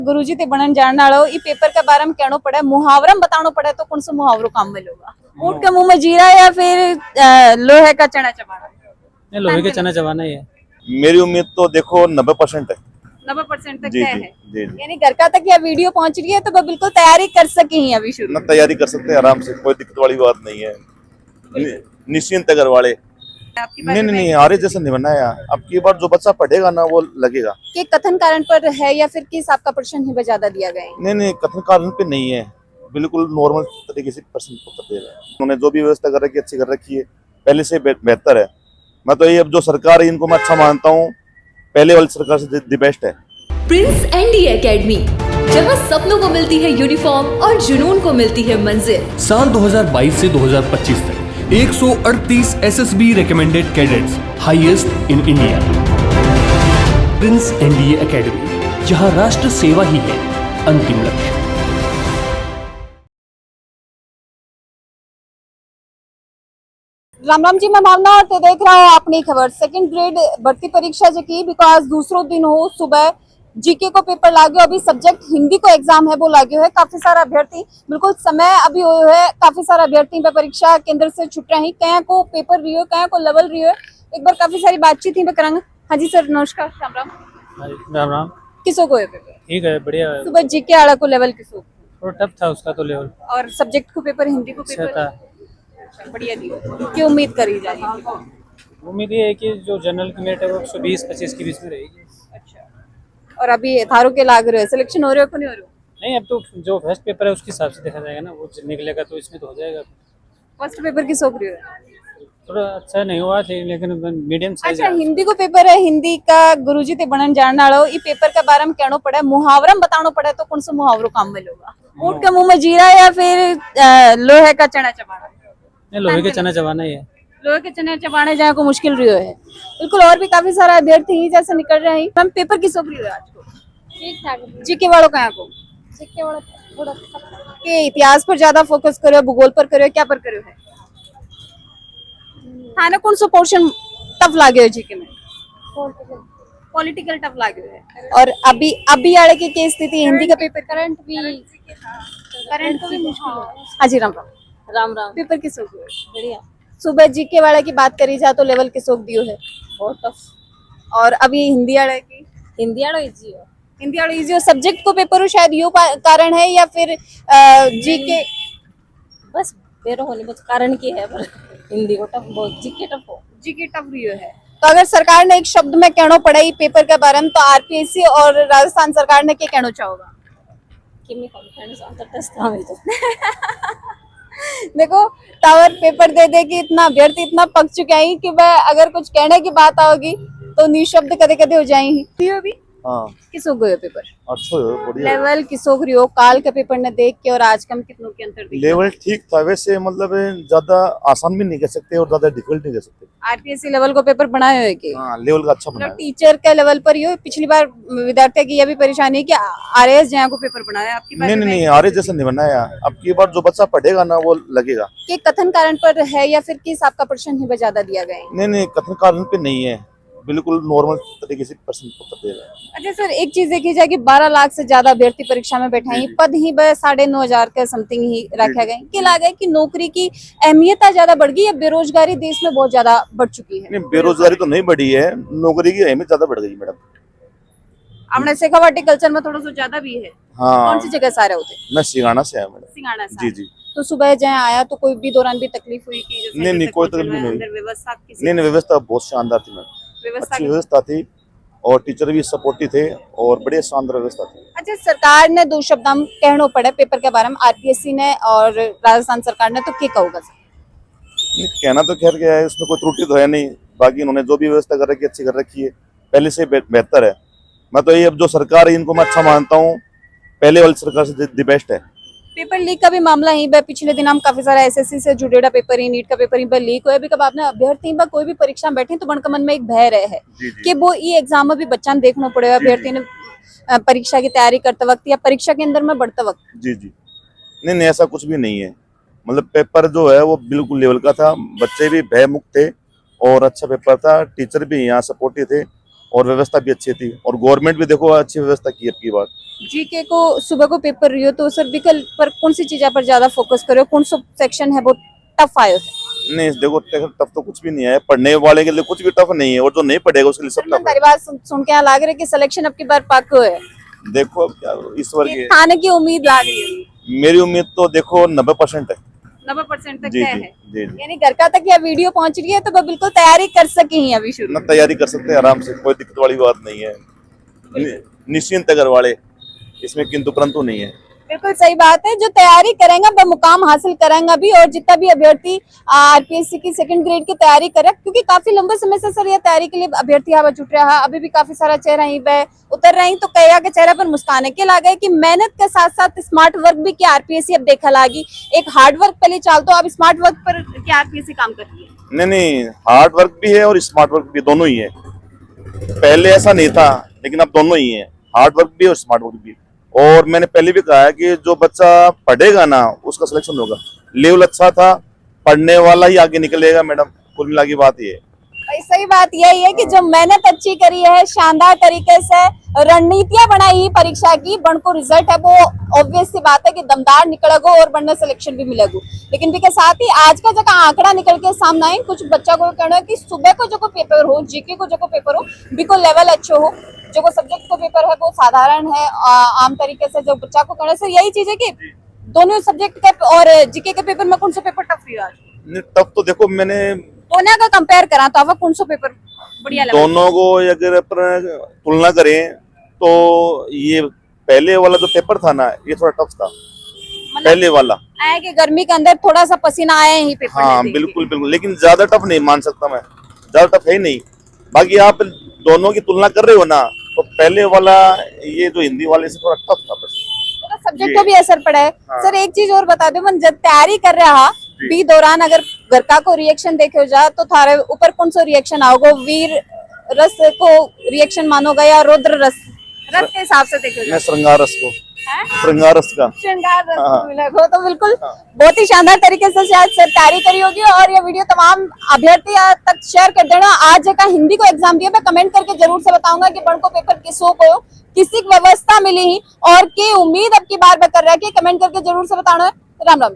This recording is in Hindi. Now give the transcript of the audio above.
गुरुजी ते बनन जानने वाला ई पेपर के बारे में कहना पड़े, मुहावरा में बताना पड़े तो कौन सा मुहावरो काम में लोगा? ऊंट के मुंह में जीरा या फिर लोहे का चना चबाना? नहीं, लोहे के चना चबाना ही है। मेरी उम्मीद तो देखो 90% है। 90% तक जी तय जी है। जी जी। यानी घर का तक यह वीडियो पहुंच रही है तो वो बिल्कुल तैयारी कर सके ही अभी शुरू। ना तैयारी कर सकते हैं आराम से, कोई दिक्कत वाली बात नहीं है। निश्चिंत है घर वाले। आपकी नहीं नहीं नहीं, आरे जैसा नहीं बनना है। अब की बार जो बच्चा पढ़ेगा ना वो लगेगा। कि कथन कारण पर है या फिर किस आपका प्रश्न ही ज्यादा दिया गया है? नहीं नहीं, कथन कारण पे नहीं है, बिल्कुल नॉर्मल तरीके से प्रश्न उत्तर दे रहे हैं। उन्होंने जो भी व्यवस्था कर रखी है अच्छी कर रखी है, पहले से बेहतर है। मैं तो ये अब जो सरकार है इनको मैं अच्छा मानता हूँ, पहले वाली सरकार से द बेस्ट है। प्रिंस एनडी एकेडमी, जहां सपनों को मिलती है यूनिफॉर्म और जुनून को मिलती है मंजिल। साल 2022 से 2025 तक 138 SSB recommended cadets, highest in India. Prince NDA academy, जहां राष्ट्र सेवा ही है अंतिम लक्ष्य। राम राम जी, मैं भावना और देख रहा हूँ अपनी खबर। सेकंड ग्रेड भर्ती परीक्षा जो की बिकॉज दूसरों दिन हो सुबह जीके को पेपर लागू, अभी सब्जेक्ट हिंदी को एग्जाम है वो लागू है। काफी सारा अभ्यर्थी बिल्कुल समय अभी हो है, काफी सारा अभ्यर्थी परीक्षा केंद्र से छुट रहे हैं। कहीं को पेपर रही हो, कहीं को लेवल रही हो। एक बार काफी सारी बातचीत ही करेंगे। हाँ जी सर, नमस्कार। राम राम। राम राम। किसो को है पेपर? ठीक है, बढ़िया है। सुबह जीके आड़ा को लेवल किसो? थोड़ा टफ था उसका तो लेवल। और सब्जेक्ट को पेपर हिंदी को अच्छा पेपर था। बढ़िया दी। क्या उम्मीद करी जा रही है? उम्मीद ये है कि जो जनरल की मेरिट है वो 120-25 के बीच में रहेगी। अच्छा। और अभी थारो के लाग रहे हो, सिलेक्शन हो रहे हो कि नहीं हो रहे हो? नहीं, अब तो जो फर्स्ट पेपर है उसके हिसाब से देखा जाएगा ना, वो निकलेगा तो इसमें तो हो जाएगा। फर्स्ट पेपर किस हो रही है? थोड़ा अच्छा नहीं हुआ लेकिन मीडियम साइज। अच्छा, हिंदी को पेपर है, हिंदी का गुरुजी ते बनन जानने वाला ई पेपर के बारे में कहना पड़े, मुहावरा में बताना पड़े तो कौन सा मुहावरो काम में लोगा? ऊंट के मुंह में जीरा या फिर लोहे का चना चबाना? नहीं, लोहे के चना चबाना ही है। लोहे के चने चबाने जाए को मुश्किल रही है बिल्कुल। और भी काफी सारा अभ्यर्थी जैसे निकल रहे हैं। हम पेपर किस हो रही है आज को? ठीक ठाक। जीके वालों का को जीके वाला थोड़ा के इतिहास पर ज्यादा फोकस करो, भूगोल पर करो, क्या पर करो है? हाँ ना, कौन सा पोर्शन टफ लागे हो जीके में? पॉलिटिकल टफ लागे है। और अभी आड़े की स्थिति हिंदी का पेपर करंट भी मुश्किल है। हाँ जी, राम राम। राम राम। पेपर किस हो गया? बढ़िया। सुबह जीके वाले की बात करी जाए तो लेवल किस हो दियो है? बहुत टफ। और अभी हिंदी वाले की? हिंदी आड़ो इजी हो। हिंदी वाला इजी हो। सब्जेक्ट को पेपर हो शायद यो कारण है या फिर जीके? बस बेरो होने बस कारण की है, पर हिंदी को टफ, बहुत जीके टफ हो। जीके टफ रियो है। तो अगर सरकार ने एक शब्द में कहना पड़े ई पेपर के बारे में तो आरपीएससी और राजस्थान सरकार ने क्या कहना चाहोगा? किमी कॉन्फिडेंस अंतर टेस्ट हमें तो देखो, टावर पेपर दे दे कि इतना अभ्यर्थी इतना पक चुके हैं कि वह अगर कुछ कहने की बात आओगी तो निशब्द कदे कदे हो जाएंगी। अभी हाँ, किसो गयो पेपर? अच्छा है, बढ़िया। लेवल किसो रियो? काल के पेपर ने देख के और आज कम कितनों के अंतर दिखे? लेवल ठीक था वैसे, मतलब ज्यादा आसान भी नहीं कह सकते और ज्यादा डिफिकल्ट नहीं कह सकते। आरपीएससी लेवल को पेपर बनाए हुए कि हाँ, लेवल का अच्छा मतलब बनाया। टीचर के लेवल पर ही हो? पिछली बार विद्यार्थी की यह भी परेशानी है कि आरएएस जहाँ को पेपर बनाया, आपकी बार नहीं नहीं नहीं, आरे जैसा नहीं बनना है। अब की बार जो बच्चा पढ़ेगा ना वो लगेगा। कि कथन कारण पर है या फिर किस आपका प्रश्न ही ज्यादा दिया गया है? नहीं नहीं, कथन कारण पे नहीं है, बिल्कुल नॉर्मल तरीके से प्रश्न उत्तर दे रहे हैं। अच्छा सर, एक चीज देखी जाए कि 12 लाख से ज्यादा अभ्यर्थी परीक्षा में बैठे हैं, पद ही 9,500 के समथिंग ही रखे गए। क्या लगा है कि नौकरी की अहमियत ज्यादा बढ़ गई है? बेरोजगारी देश में बहुत ज्यादा बढ़ चुकी है। नहीं, बेरोजगारी तो नहीं बढ़ी है, नौकरी की अहमियत ज्यादा बढ़ गई मैडम। हमने शेखावाटी कल्चर में थोड़ा सा ज्यादा भी है। हाँ, कौन सी जगह से आ रहे होते? मैं सिंगाना से आया मैडम। सिंगाड़ा से। जी जी। तो सुबह जहाँ आया तो कोई भी दौरान भी तकलीफ हुई कि जैसे नहीं नहीं, तक कोई पहुंचना तकलीफ है, नहीं अंदर हुई। व्यवस्था किसी नहीं नहीं, व्यवस्था बहुत शानदार थी मैडम, व्यवस्था अच्छी की? व्यवस्था थी और टीचर भी सपोर्टिव थे और बड़े शानदार व्यवस्था थी। अच्छा, सरकार ने दो शब्द हम कहना पड़े पेपर के बारे में, आरपीएससी ने और राजस्थान सरकार ने, तो क्या कहोगा सर? नहीं, कहना तो खैर क्या है, उसमें कोई त्रुटि तो है नहीं। बाकी इन्होंने जो भी व्यवस्था कर रखी है अच्छी कर रखी है, पहले से बेहतर है। मैं तो ये अब जो सरकार है इनको मैं अच्छा मानता हूँ, पहले वाली सरकार से द बेस्ट है। पेपर लीक का भी मामला ही बे, पिछले दिन हम काफी सारा एसएससी से जुड़ेड़ा पेपर ही, नीट का पेपर ही लीक हुआ। कब आपने अभ्यर्थी कोई भी परीक्षा में बैठे तो मन का मन में एक भय रहे है कि वो ई एग्जाम में भी बच्चा देखना पड़ेगा अभ्यर्थी ने परीक्षा की तैयारी करते वक्त या परीक्षा के अंदर में बढ़ते वक्त। जी जी। नहीं नहीं, ऐसा कुछ भी नहीं है। मतलब पेपर जो है वो बिल्कुल लेवल का था, बच्चे भी भय मुक्त थे और अच्छा पेपर था, टीचर भी यहाँ सपोर्टिव थे और व्यवस्था भी अच्छी थी, और गवर्नमेंट भी देखो अच्छी व्यवस्था की अब की बार। जीके को सुबह को पेपर रही हो तो सर विकल्प पर कौन सी चीज पर ज्यादा फोकस करो, कौन सा सेक्शन है वो टफ आयो है? नहीं देखो टफ तो कुछ भी नहीं है, पढ़ने वाले के लिए कुछ भी टफ नहीं है, और जो नहीं पढ़ेगा उसके लिए सब टफ है। तारी बात सुन के यहाँ लग रहा है कि सिलेक्शन अब की बार पक्का है, देखो अब क्या ईश्वर की, थाने की उम्मीद लाग रही है। मेरी उम्मीद तो देखो 90% है। 90% तक जी तय जी है, जी जी। यानी घर का तक यह वीडियो पहुंच रही है तो वो बिल्कुल तैयारी कर सके ही अभी शुरू। ना तैयारी कर सकते हैं आराम से, कोई दिक्कत वाली बात नहीं है, निश्चिंत है घर वाले, इसमें किंतु परंतु नहीं है। बिल्कुल सही बात है, जो तैयारी करेंगे वो मुकाम हासिल करेंगे भी, और जितना भी अभ्यर्थी आरपीएससी की सेकंड ग्रेड की तैयारी करे, क्योंकि काफी लंबे समय से सर यह तैयारी के लिए अभ्यर्थी हवा जुट रहा है, अभी भी काफी सारा चेहरा ही पे उतर रही, तो कया के चेहरे पर मुस्कान के लागे कि मेहनत के साथ साथ स्मार्ट वर्क भी की आरपीएससी अब देखा लागी। एक हार्ड वर्क पहले चलता, अब स्मार्ट वर्क पर क्या आरपीएससी काम कर रही है? नहीं हार्ड वर्क भी है और स्मार्ट वर्क भी, दोनों ही है। पहले ऐसा नहीं था लेकिन अब दोनों ही है, हार्ड वर्क भी और स्मार्ट वर्क भी। और मैंने पहले भी कहा है कि जो बच्चा पढ़ेगा ना उसका सिलेक्शन होगा, लेवल अच्छा था, पढ़ने वाला ही आगे निकलेगा मैडम, कुल मिला की बात ये है। सही बात यही है कि जो मेहनत अच्छी करी है, शानदार तरीके से रणनीतियां बनाई परीक्षा की, बन को रिजल्ट है वो ऑब्वियस सी बात है कि दमदार निकलेगा और बनने सिलेक्शन भी मिलेगा। लेकिन भी के साथ ही आज का जगह आंकड़ा निकल के सामने आए, कुछ बच्चा को कहना है कि सुबह को जो पेपर हो, जीके को जो पेपर हो बिल्कुल लेवल अच्छो हो, जो सब्जेक्ट को पेपर है वो साधारण है आम तरीके से, जो बच्चा को कहना सर यही चीज है कि दोनों सब्जेक्ट के और जीके के पेपर में कौन सा पेपर टफ रहा? टफ तो देखो मैंने दोनों का कंपेयर करा तो अब कौन सा पेपर बढ़िया लगा? दोनों को अगर अपन तुलना करें तो ये पहले वाला जो पेपर था ना ये थोड़ा टफ था, पहले वाला आए कि गर्मी के अंदर थोड़ा सा पसीना आया ही पेपर हाँ बिल्कुल बिल्कुल, लेकिन ज्यादा टफ नहीं मान सकता मैं, ज्यादा टफ है ही नहीं। बाकी आप दोनों की तुलना कर रहे हो ना तो पहले वाला ये जो हिंदी वाले से थोड़ा टफ था, बस सब्जेक्ट को भी असर पड़ा है। हाँ। सर एक चीज और बता दो, मन जब तैयारी कर रहा भी दौरान अगर घर का को रिएक्शन देखे जा तो थारे ऊपर कौन सा रिएक्शन आओगे? वीर रस को रिएक्शन मानोगा या रौद्र रस के हिसाब से देखे मैं श्रृंगार रस को, श्रृंगार रस का श्रृंगार रस हाँ। को मिलेगा, तो बिल्कुल बहुत ही शानदार तरीके से शायद सर तैयारी करी होगी। और ये वीडियो तमाम अभ्यर्थी तक शेयर कर देना। आज का हिंदी को एग्जाम दिया, मैं कमेंट करके जरूर से बताऊंगा कि बड़ को पेपर किसो को किसी व्यवस्था मिली ही और की उम्मीद अब की बार कर रहा है कि कमेंट करके जरूर से बताना है। राम राम।